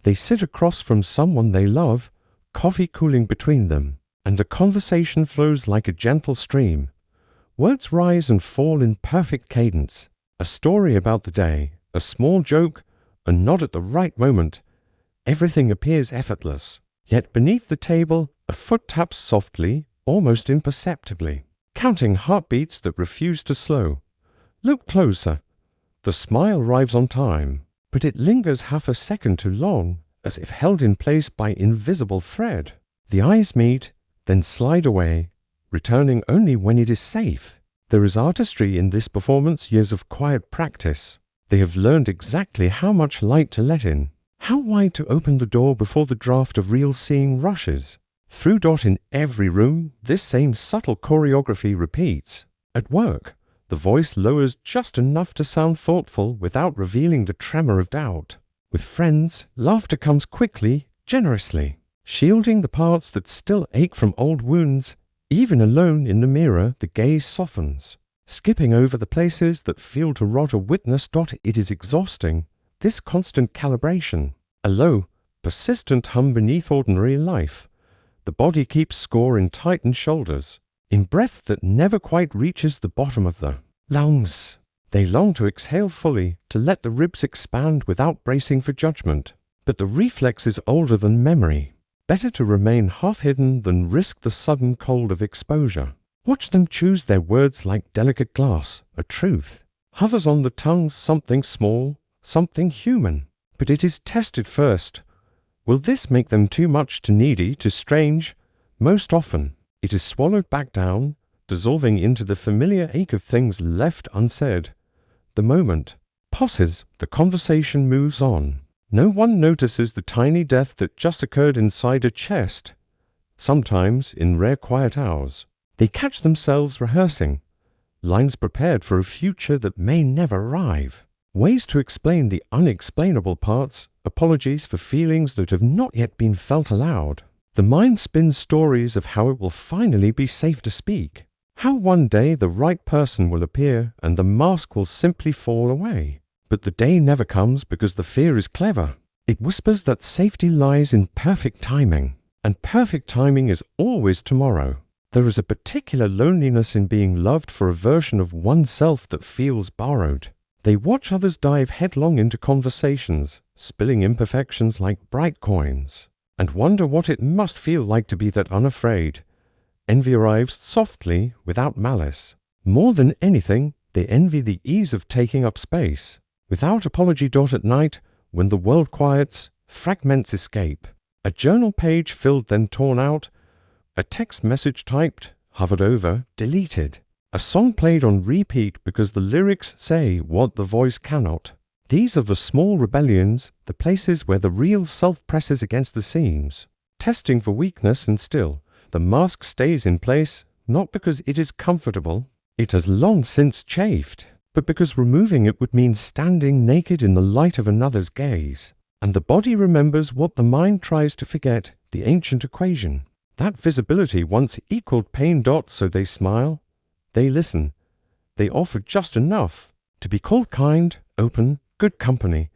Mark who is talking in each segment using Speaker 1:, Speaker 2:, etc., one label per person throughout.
Speaker 1: They sit across from someone they love, coffee cooling between them, and the conversation flows like a gentle stream. Words rise and fall in perfect cadence. A story about the day, a small joke, a nod at the right moment. Everything appears effortless. Yet beneath the table, a foot taps softly, almost imperceptibly, counting heartbeats that refuse to slow. Look closer. The smile arrives on time, but it lingers half a second too long, as if held in place by invisible thread. The eyes meet, then slide away, returning only when it is safe. There is artistry in this performance, years of quiet practice. They have learned exactly how much light to let in, how wide to open the door before the draft of real seeing rushes. Through Dot in every room, this same subtle choreography repeats. At work, the voice lowers just enough to sound thoughtful without revealing the tremor of doubt. With friends, laughter comes quickly, generously, shielding the parts that still ache from old wounds. Even alone in the mirror, the gaze softens, skipping over the places that feel to rot a witness. It is exhausting, this constant calibration. A low, persistent hum beneath ordinary life. The body keeps score in tightened shoulders, in breath that never quite reaches the bottom of the lungs. They long to exhale fully, to let the ribs expand without bracing for judgment. But the reflex is older than memory. Better to remain half-hidden than risk the sudden cold of exposure. Watch them choose their words like delicate glass. A truth hovers on the tongue, something small, something human. But it is tested first. Will this make them too much, too needy, too strange? Most often, it is swallowed back down, dissolving into the familiar ache of things left unsaid. The moment passes, the conversation moves on. No one notices the tiny death that just occurred inside a chest. Sometimes, in rare quiet hours, they catch themselves rehearsing, lines prepared for a future that may never arrive. Ways to explain the unexplainable parts, apologies for feelings that have not yet been felt aloud. The mind spins stories of how it will finally be safe to speak, how one day the right person will appear and the mask will simply fall away. But the day never comes because the fear is clever. It whispers that safety lies in perfect timing, and perfect timing is always tomorrow. There is a particular loneliness in being loved for a version of oneself that feels borrowed. They watch others dive headlong into conversations, spilling imperfections like bright coins, and wonder what it must feel like to be that unafraid. Envy arrives softly, without malice. More than anything, they envy the ease of taking up space. Without apology. At night, when the world quiets, fragments escape. A journal page filled, then torn out. A text message typed, hovered over, deleted. A song played on repeat because the lyrics say what the voice cannot. These are the small rebellions, the places where the real self presses against the seams, testing for weakness, and still, the mask stays in place, not because it is comfortable. It has long since chafed, but because removing it would mean standing naked in the light of another's gaze. And the body remembers what the mind tries to forget, the ancient equation. That visibility once equaled pain. So they smile, they listen, they offer just enough to be called kind, open, good company.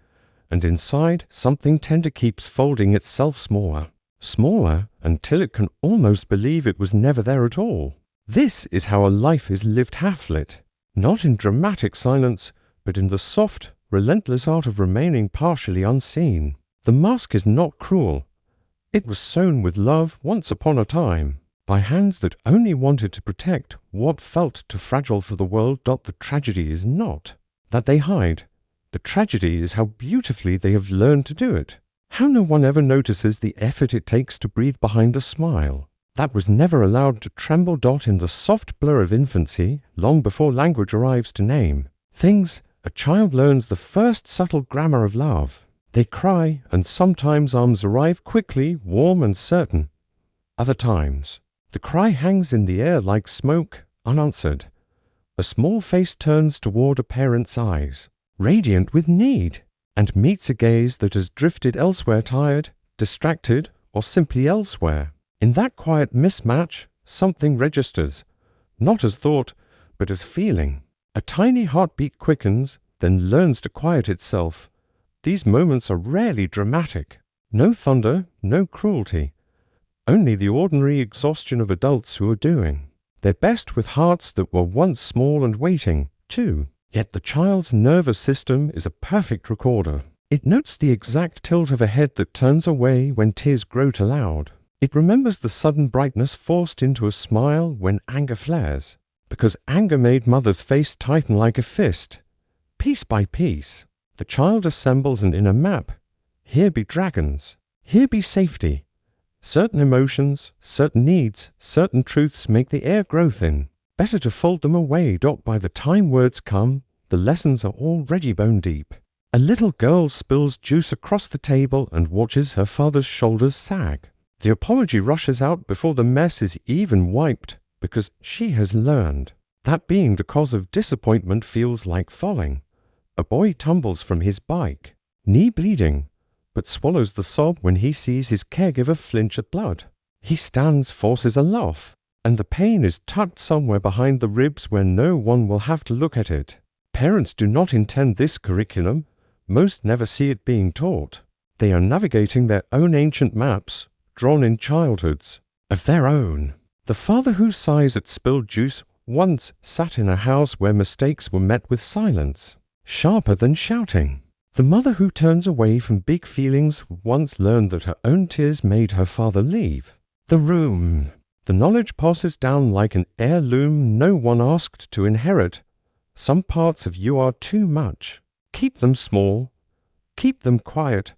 Speaker 1: And inside, something tender keeps folding itself smaller, smaller, until it can almost believe it was never there at all. This is how a life is lived half-lit. Not in dramatic silence, but in the soft, relentless art of remaining partially unseen. The mask is not cruel. It was sewn with love once upon a time, by hands that only wanted to protect what felt too fragile for the world. The tragedy is not that they hide. The tragedy is how beautifully they have learned to do it. How no one ever notices the effort it takes to breathe behind a smile that was never allowed to tremble. In the soft blur of infancy, long before language arrives to name things, a child learns the first subtle grammar of love. They cry, and sometimes arms arrive quickly, warm and certain. Other times, the cry hangs in the air like smoke, unanswered. A small face turns toward a parent's eyes, radiant with need, and meets a gaze that has drifted elsewhere, tired, distracted, or simply elsewhere. In that quiet mismatch, something registers, not as thought, but as feeling. A tiny heartbeat quickens, then learns to quiet itself. These moments are rarely dramatic. No thunder, no cruelty. Only the ordinary exhaustion of adults who are doing their best with hearts that were once small and waiting, too. Yet the child's nervous system is a perfect recorder. It notes the exact tilt of a head that turns away when tears grow too loud. It remembers the sudden brightness forced into a smile when anger flares, because anger made mother's face tighten like a fist. Piece by piece, the child assembles an inner map. Here be dragons. Here be safety. Certain emotions, certain needs, certain truths make the air grow thin. Better to fold them away. By the time words come, the lessons are already bone deep. A little girl spills juice across the table and watches her father's shoulders sag. The apology rushes out before the mess is even wiped, because she has learned that being the cause of disappointment feels like falling. A boy tumbles from his bike, knee bleeding, but swallows the sob when he sees his caregiver flinch at blood. He stands, forces a laugh, and the pain is tucked somewhere behind the ribs where no one will have to look at it. Parents do not intend this curriculum. Most never see it being taught. They are navigating their own ancient maps, drawn in childhoods of their own. The father who sighs at spilled juice once sat in a house where mistakes were met with silence, sharper than shouting. The mother who turns away from big feelings once learned that her own tears made her father leave the room. The knowledge passes down like an heirloom no one asked to inherit. Some parts of you are too much. Keep them small. Keep them quiet.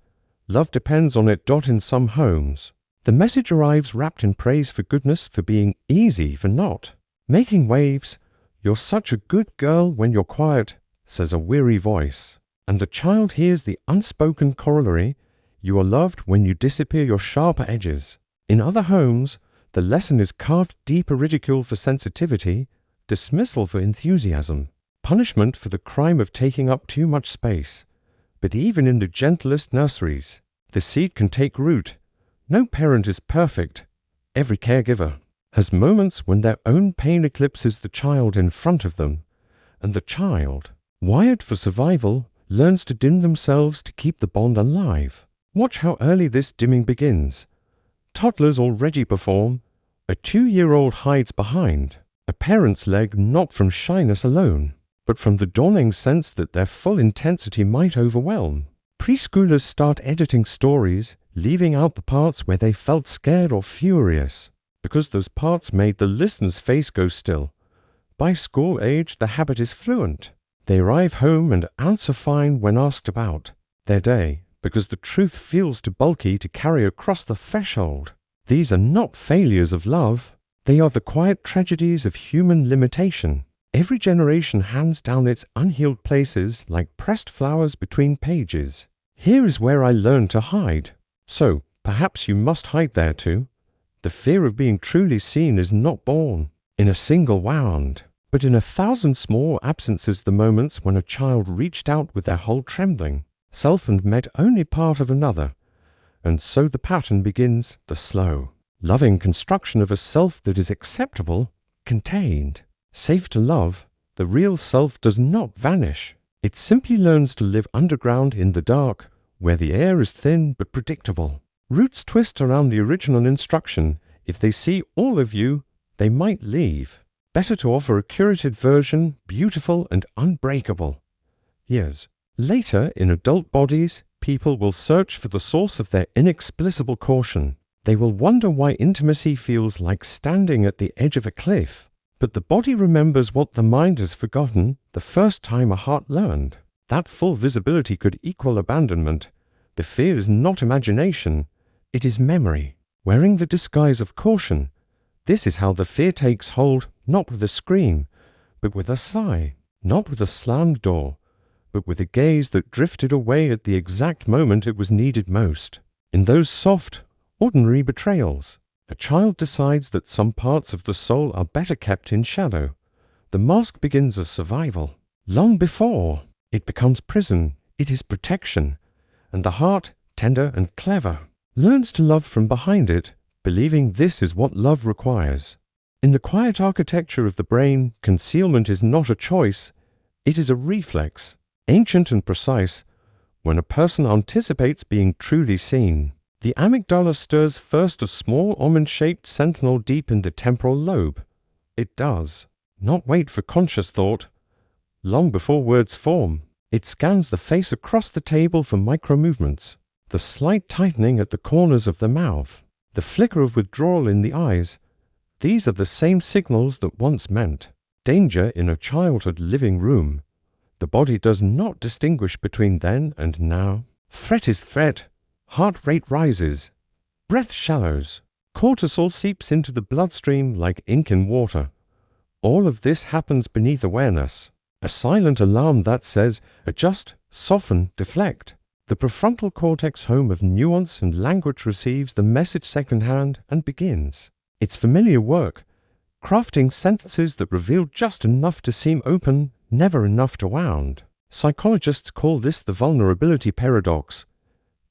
Speaker 1: Love depends on it. In some homes, the message arrives wrapped in praise for goodness, for being easy, for not making waves. You're such a good girl when you're quiet, says a weary voice. And the child hears the unspoken corollary, you are loved when you disappear your sharper edges. In other homes, the lesson is carved deeper: ridicule for sensitivity, dismissal for enthusiasm, punishment for the crime of taking up too much space. But even in the gentlest nurseries, the seed can take root. No parent is perfect. Every caregiver has moments when their own pain eclipses the child in front of them, and the child, wired for survival, learns to dim themselves to keep the bond alive. Watch how early this dimming begins. Toddlers already perform. A 2-year-old hides behind a parent's leg, not from shyness alone, but from the dawning sense that their full intensity might overwhelm. Preschoolers start editing stories, leaving out the parts where they felt scared or furious, because those parts made the listener's face go still. By school age, the habit is fluent. They arrive home and answer fine when asked about their day, because the truth feels too bulky to carry across the threshold. These are not failures of love. They are the quiet tragedies of human limitation. Every generation hands down its unhealed places like pressed flowers between pages. Here is where I learned to hide. So, perhaps you must hide there too. The fear of being truly seen is not born in a single wound, but in 1,000 small absences, the moments when a child reached out with their whole trembling self and met only part of another. And so the pattern begins, the slow, loving construction of a self that is acceptable, contained, safe to love. The real self does not vanish. It simply learns to live underground in the dark, where the air is thin but predictable. Roots twist around the original instruction. If they see all of you, they might leave. Better to offer a curated version, beautiful and unbreakable. Years later, in adult bodies, people will search for the source of their inexplicable caution. They will wonder why intimacy feels like standing at the edge of a cliff. But the body remembers what the mind has forgotten the first time a heart learned. That full visibility could equal abandonment. The fear is not imagination, it is memory, wearing the disguise of caution. This is how the fear takes hold, not with a scream, but with a sigh, not with a slammed door, but with a gaze that drifted away at the exact moment it was needed most. In those soft, ordinary betrayals, a child decides that some parts of the soul are better kept in shadow. The mask begins as survival. Long before it becomes prison, it is protection, and the heart, tender and clever, learns to love from behind it, believing this is what love requires. In the quiet architecture of the brain, concealment is not a choice, it is a reflex, ancient and precise, when a person anticipates being truly seen. The amygdala stirs first a small almond-shaped sentinel deep in the temporal lobe. It does not wait for conscious thought. Long before words form, it scans the face across the table for micro-movements, the slight tightening at the corners of the mouth, the flicker of withdrawal in the eyes. These are the same signals that once meant danger in a childhood living room. The body does not distinguish between then and now. Threat is threat. Heart rate rises. Breath shallows. Cortisol seeps into the bloodstream like ink in water. All of this happens beneath awareness. A silent alarm that says, adjust, soften, deflect. The prefrontal cortex, home of nuance and language, receives the message secondhand and begins its familiar work, crafting sentences that reveal just enough to seem open, never enough to wound. Psychologists call this the vulnerability paradox.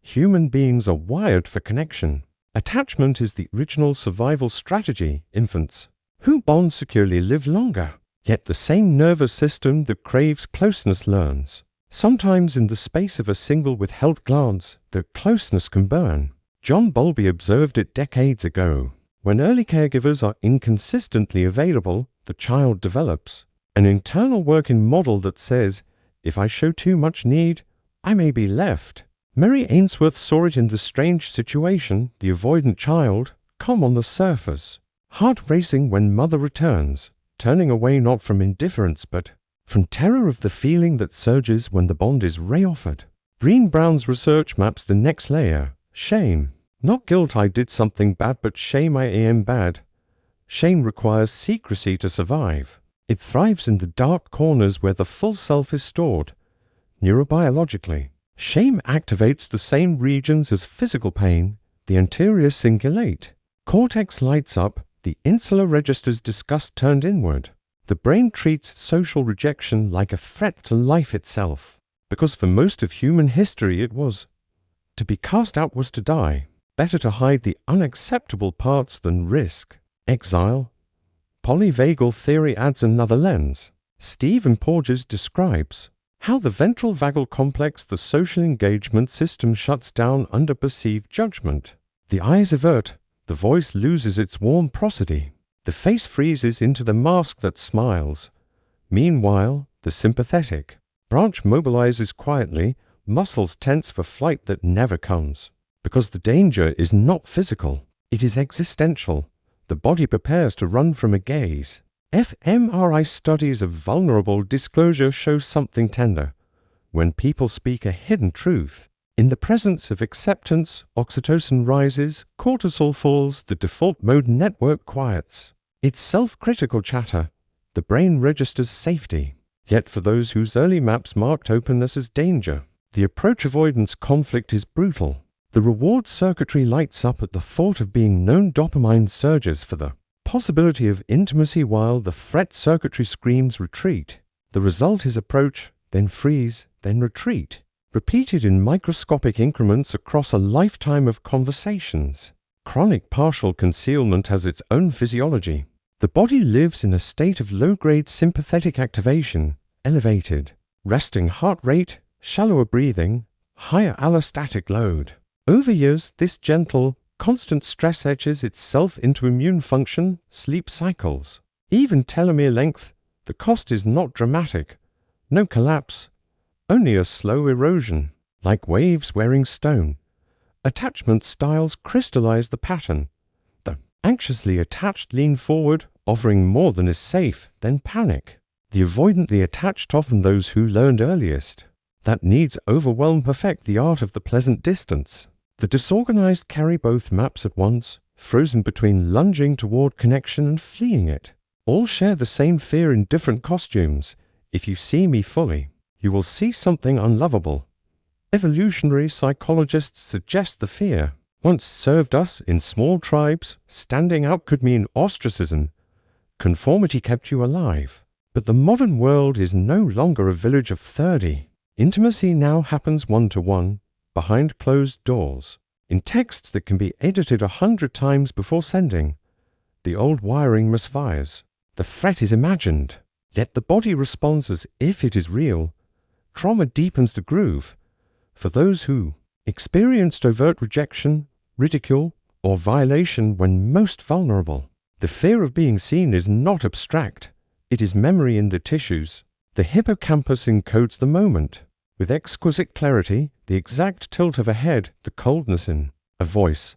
Speaker 1: Human beings are wired for connection. Attachment is the original survival strategy. Infants who bond securely live longer. Yet the same nervous system that craves closeness learns. Sometimes in the space of a single withheld glance, the closeness can burn. John Bowlby observed it decades ago. When early caregivers are inconsistently available, the child develops an internal working model that says, if I show too much need, I may be left. Mary Ainsworth saw it in the strange situation, the avoidant child, calm on the surface, heart racing when mother returns, turning away not from indifference but from terror of the feeling that surges when the bond is reoffered. Brené Brown's research maps the next layer, shame. Not guilt I did something bad, but shame I am bad. Shame requires secrecy to survive. It thrives in the dark corners where the full self is stored. Neurobiologically, shame activates the same regions as physical pain, the anterior cingulate. Cortex lights up, the insular registers disgust turned inward. The brain treats social rejection like a threat to life itself, because for most of human history it was. To be cast out was to die. Better to hide the unacceptable parts than risk exile. Polyvagal theory adds another lens. Stephen Porges describes how the ventral vagal complex, the social engagement system, shuts down under perceived judgment. The eyes avert, the voice loses its warm prosody, the face freezes into the mask that smiles. Meanwhile, the sympathetic branch mobilizes quietly, muscles tense for flight that never comes. Because the danger is not physical, it is existential. The body prepares to run from a gaze. fMRI studies of vulnerable disclosure show something tender. When people speak a hidden truth, in the presence of acceptance, oxytocin rises, cortisol falls, the default mode network quiets. It's self-critical chatter. The brain registers safety. Yet for those whose early maps marked openness as danger, the approach avoidance conflict is brutal. The reward circuitry lights up at the thought of being known. Dopamine surges for the possibility of intimacy while the threat circuitry screams retreat. The result is approach, then freeze, then retreat, repeated in microscopic increments across a lifetime of conversations. Chronic partial concealment has its own physiology. The body lives in a state of low-grade sympathetic activation, elevated, resting heart rate, shallower breathing, higher allostatic load. Over years, this gentle, constant stress etches itself into immune function, sleep cycles. Even telomere length, the cost is not dramatic. No collapse, only a slow erosion. Like waves wearing stone, attachment styles crystallize the pattern. The anxiously attached lean forward, offering more than is safe, then panic. The avoidantly attached, often those who learned earliest, that needs overwhelm perfect the art of the pleasant distance. The disorganized carry both maps at once, frozen between lunging toward connection and fleeing it. All share the same fear in different costumes. If you see me fully, you will see something unlovable. Evolutionary psychologists suggest the fear once served us in small tribes. Standing out could mean ostracism. Conformity kept you alive. But the modern world is no longer a village of 30. Intimacy now happens one-to-one, behind closed doors, in texts that can be edited 100 times before sending. The old wiring misfires. The threat is imagined, yet the body responds as if it is real. Trauma deepens the groove. For those who experienced overt rejection, ridicule, or violation when most vulnerable. The fear of being seen is not abstract. It is memory in the tissues. The hippocampus encodes the moment. With exquisite clarity, the exact tilt of a head, the coldness in a voice.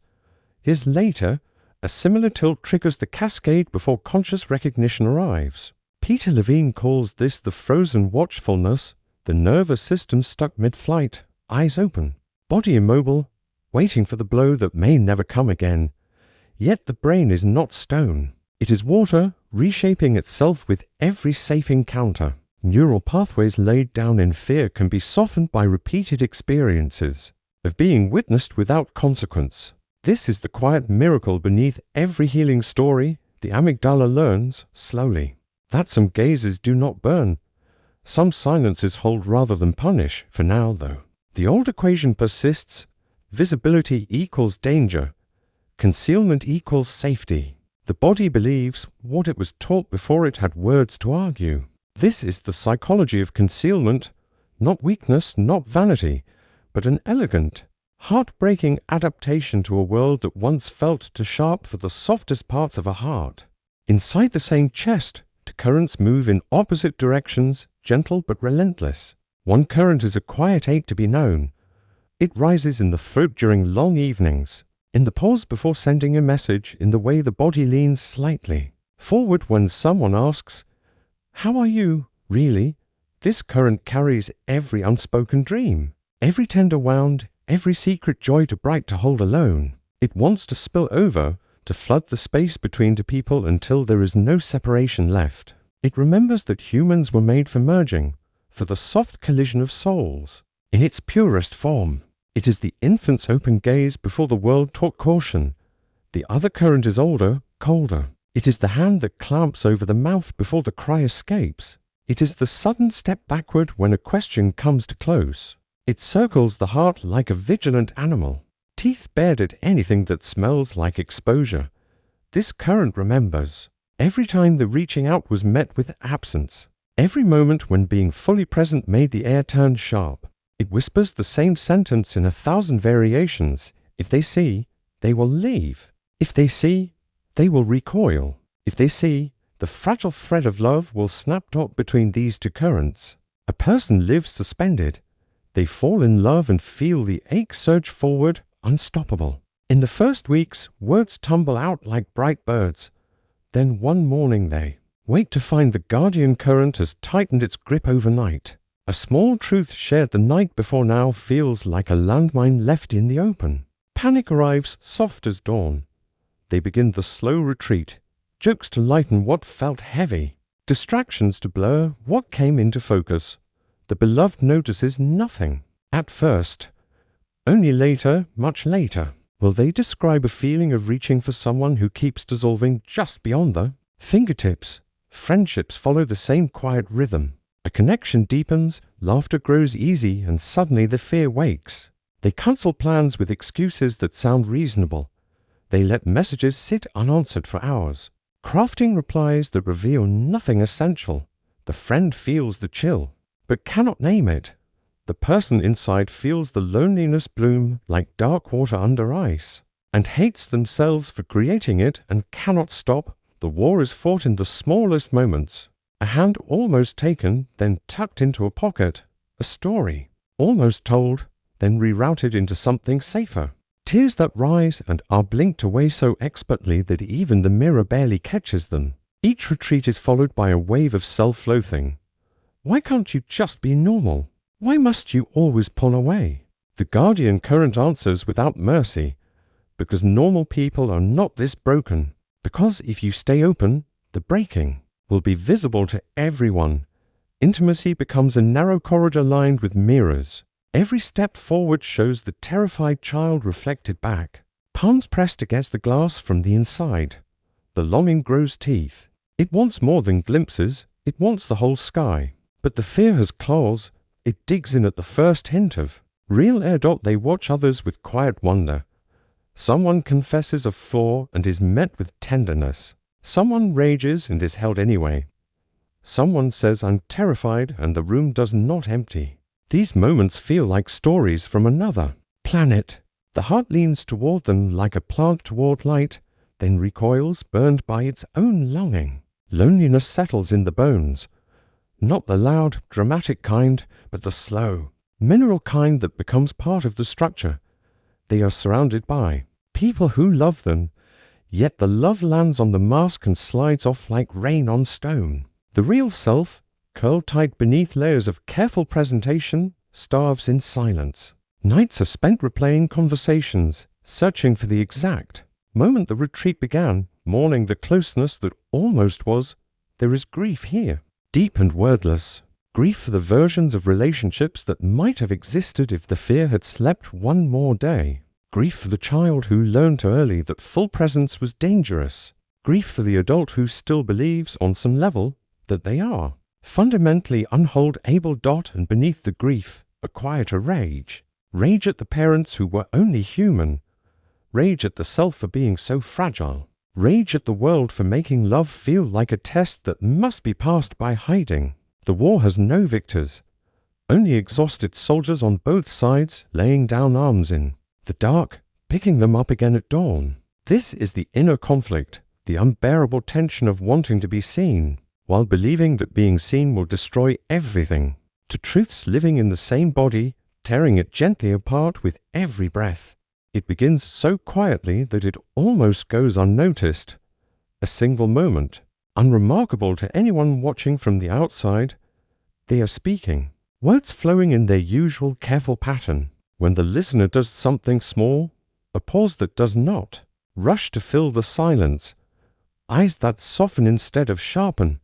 Speaker 1: Years later, a similar tilt triggers the cascade before conscious recognition arrives. Peter Levine calls this the frozen watchfulness, the nervous system stuck mid-flight, eyes open, body immobile, waiting for the blow that may never come again. Yet the brain is not stone. It is water, reshaping itself with every safe encounter. Neural pathways laid down in fear can be softened by repeated experiences of being witnessed without consequence. This is the quiet miracle beneath every healing story. The amygdala learns, slowly, that some gazes do not burn. Some silences hold rather than punish, for now though. The old equation persists. Visibility equals danger. Concealment equals safety. The body believes what it was taught before it had words to argue. This is the psychology of concealment, not weakness, not vanity, but an elegant, heartbreaking adaptation to a world that once felt too sharp for the softest parts of a heart. Inside the same chest, the currents move in opposite directions, gentle but relentless. One current is a quiet ache to be known. It rises in the throat during long evenings, in the pause before sending a message, in the way the body leans slightly forward when someone asks, "How are you, really?" This current carries every unspoken dream, every tender wound, every secret joy too bright to hold alone. It wants to spill over, to flood the space between the people until there is no separation left. It remembers that humans were made for merging, for the soft collision of souls. In its purest form, it is the infant's open gaze before the world taught caution. The other current is older, colder. It is the hand that clamps over the mouth before the cry escapes. It is the sudden step backward when a question comes too close. It circles the heart like a vigilant animal, teeth bared at anything that smells like exposure. This current remembers. Every time the reaching out was met with absence. Every moment when being fully present made the air turn sharp. It whispers the same sentence in 1,000 variations. If they see, they will leave. If they see, they will recoil. If they see, the fragile thread of love will snap taut between these two currents. A person lives suspended. They fall in love and feel the ache surge forward, unstoppable. In the first weeks, words tumble out like bright birds. Then one morning they wait to find the guardian current has tightened its grip overnight. A small truth shared the night before now feels like a landmine left in the open. Panic arrives soft as dawn. They begin the slow retreat, jokes to lighten what felt heavy, distractions to blur what came into focus. The beloved notices nothing at first. Only later, much later, will they describe a feeling of reaching for someone who keeps dissolving just beyond the fingertips. Friendships follow the same quiet rhythm. A connection deepens, laughter grows easy, and suddenly the fear wakes. They cancel plans with excuses that sound reasonable. They let messages sit unanswered for hours, crafting replies that reveal nothing essential. The friend feels the chill, but cannot name it. The person inside feels the loneliness bloom like dark water under ice, and hates themselves for creating it and cannot stop. The war is fought in the smallest moments. A hand almost taken, then tucked into a pocket. A story almost told, then rerouted into something safer. Tears that rise and are blinked away so expertly that even the mirror barely catches them. Each retreat is followed by a wave of self-loathing. Why can't you just be normal? Why must you always pull away? The guardian current answers without mercy. Because normal people are not this broken. Because if you stay open, the breaking will be visible to everyone. Intimacy becomes a narrow corridor lined with mirrors. Every step forward shows the terrified child reflected back, palms pressed against the glass from the inside. The longing grows teeth. It wants more than glimpses, it wants the whole sky. But the fear has claws. It digs in at the first hint of real air. They watch others with quiet wonder. Someone confesses a flaw and is met with tenderness. Someone rages and is held anyway. Someone says, "I'm terrified," and the room does not empty. These moments feel like stories from another planet. The heart leans toward them like a plant toward light, then recoils, burned by its own longing. Loneliness settles in the bones, not the loud, dramatic kind, but the slow, mineral kind that becomes part of the structure they are surrounded by. People who love them, yet the love lands on the mask and slides off like rain on stone. The real self, curled tight beneath layers of careful presentation, starves in silence. Nights are spent replaying conversations, searching for the exact moment the retreat began, mourning the closeness that almost was. There is grief here, deep and wordless. Grief for the versions of relationships that might have existed if the fear had slept one more day. Grief for the child who learned too early that full presence was dangerous. Grief for the adult who still believes, on some level, that they are. Fundamentally unhold able. And beneath the grief, a quieter rage. Rage at the parents who were only human. Rage at the self for being so fragile. Rage at the world for making love feel like a test that must be passed by hiding. The war has no victors, only exhausted soldiers on both sides laying down arms in the dark, picking them up again at dawn. This is the inner conflict, the unbearable tension of wanting to be seen, while believing that being seen will destroy everything. To truths living in the same body, tearing it gently apart with every breath. It begins so quietly that it almost goes unnoticed. A single moment, unremarkable to anyone watching from the outside. They are speaking, words flowing in their usual careful pattern. When the listener does something small, a pause that does not, rush to fill the silence, eyes that soften instead of sharpen,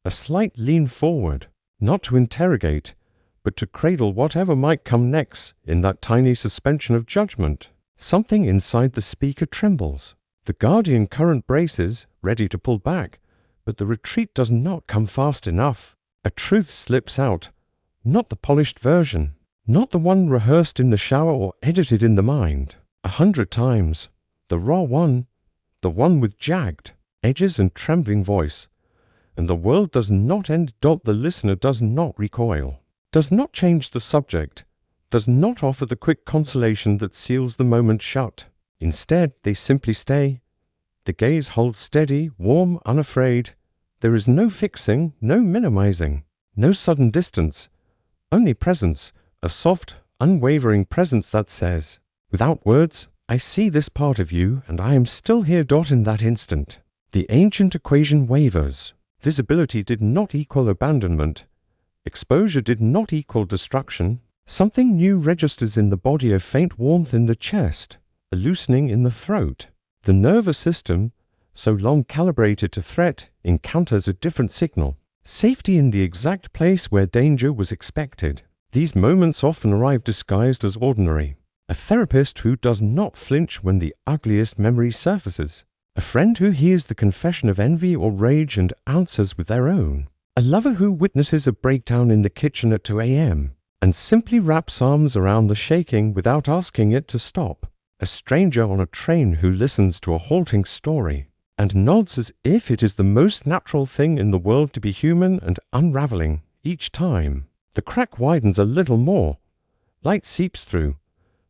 Speaker 1: a slight lean forward, not to interrogate, but to cradle whatever might come next in that tiny suspension of judgment. Something inside the speaker trembles. The guardian current braces, ready to pull back, but the retreat does not come fast enough. A truth slips out, not the polished version, not the one rehearsed in the shower or edited in the mind 100 times, the raw one, the one with jagged edges and trembling voice. And the world does not end. The listener does not recoil, does not change the subject, does not offer the quick consolation that seals the moment shut. Instead, they simply stay. The gaze holds steady, warm, unafraid. There is no fixing, no minimizing, no sudden distance, only presence, a soft, unwavering presence that says, without words, I see this part of you, and I am still here. In that instant, the ancient equation wavers. Visibility did not equal abandonment. Exposure did not equal destruction. Something new registers in the body, a faint warmth in the chest, a loosening in the throat. The nervous system, so long calibrated to threat, encounters a different signal. Safety in the exact place where danger was expected. These moments often arrive disguised as ordinary. A therapist who does not flinch when the ugliest memory surfaces. A friend who hears the confession of envy or rage and answers with their own. A lover who witnesses a breakdown in the kitchen at 2 a.m. and simply wraps arms around the shaking without asking it to stop. A stranger on a train who listens to a halting story and nods as if it is the most natural thing in the world to be human and unraveling each time. The crack widens a little more. Light seeps through.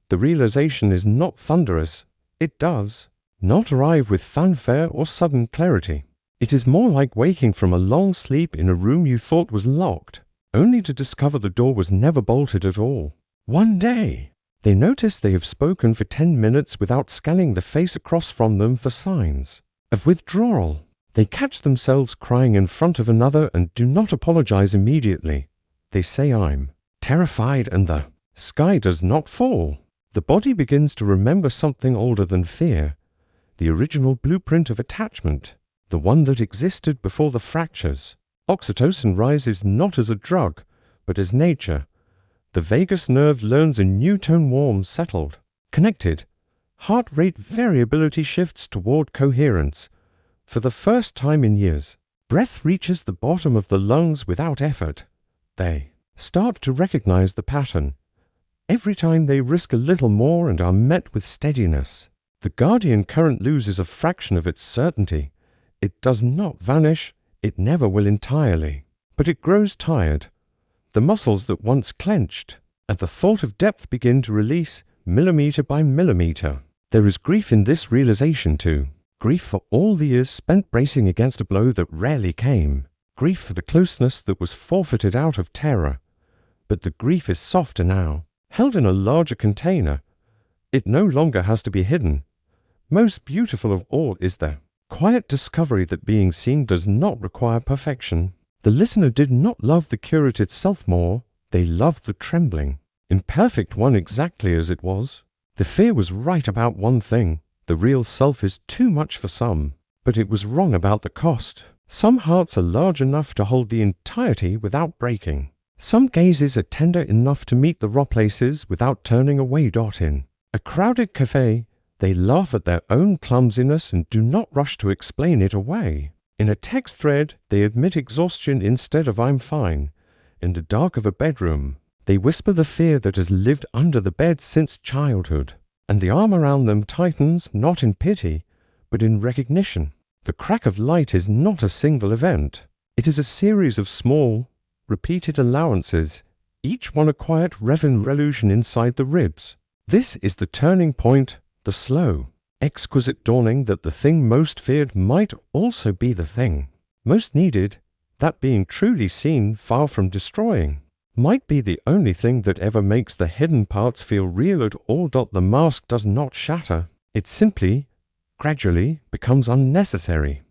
Speaker 1: The realization is not thunderous. It does not arrive with fanfare or sudden clarity. It is more like waking from a long sleep in a room you thought was locked, only to discover the door was never bolted at all. One day, they notice they have spoken for 10 minutes without scanning the face across from them for signs of withdrawal. They catch themselves crying in front of another and do not apologize immediately. They say, I'm terrified, and the sky does not fall. The body begins to remember something older than fear, the original blueprint of attachment, the one that existed before the fractures. Oxytocin rises not as a drug, but as nature. The vagus nerve learns a new tone, warm, settled, connected. Heart rate variability shifts toward coherence. For the first time in years, breath reaches the bottom of the lungs without effort. They start to recognize the pattern. Every time they risk a little more and are met with steadiness. The guardian current loses a fraction of its certainty. It does not vanish. It never will entirely. But it grows tired. The muscles that once clenched at the thought of depth begin to release, millimeter by millimeter. There is grief in this realization too. Grief for all the years spent bracing against a blow that rarely came. Grief for the closeness that was forfeited out of terror. But the grief is softer now, held in a larger container. It no longer has to be hidden. Most beautiful of all is the quiet discovery that being seen does not require perfection. The listener did not love the curate itself more, they loved the trembling, imperfect one exactly as it was. The fear was right about one thing. The real self is too much for some, but it was wrong about the cost. Some hearts are large enough to hold the entirety without breaking. Some gazes are tender enough to meet the raw places without turning away. In a crowded cafe, they laugh at their own clumsiness and do not rush to explain it away. In a text thread, they admit exhaustion instead of "I'm fine." In the dark of a bedroom, they whisper the fear that has lived under the bed since childhood. And the arm around them tightens not in pity, but in recognition. The crack of light is not a single event. It is a series of small, repeated allowances, each one a quiet revolution inside the ribs. This is the turning point, the slow, exquisite dawning that the thing most feared might also be the thing most needed, that being truly seen, far from destroying, might be the only thing that ever makes the hidden parts feel real at all. The mask does not shatter. It simply, gradually, becomes unnecessary.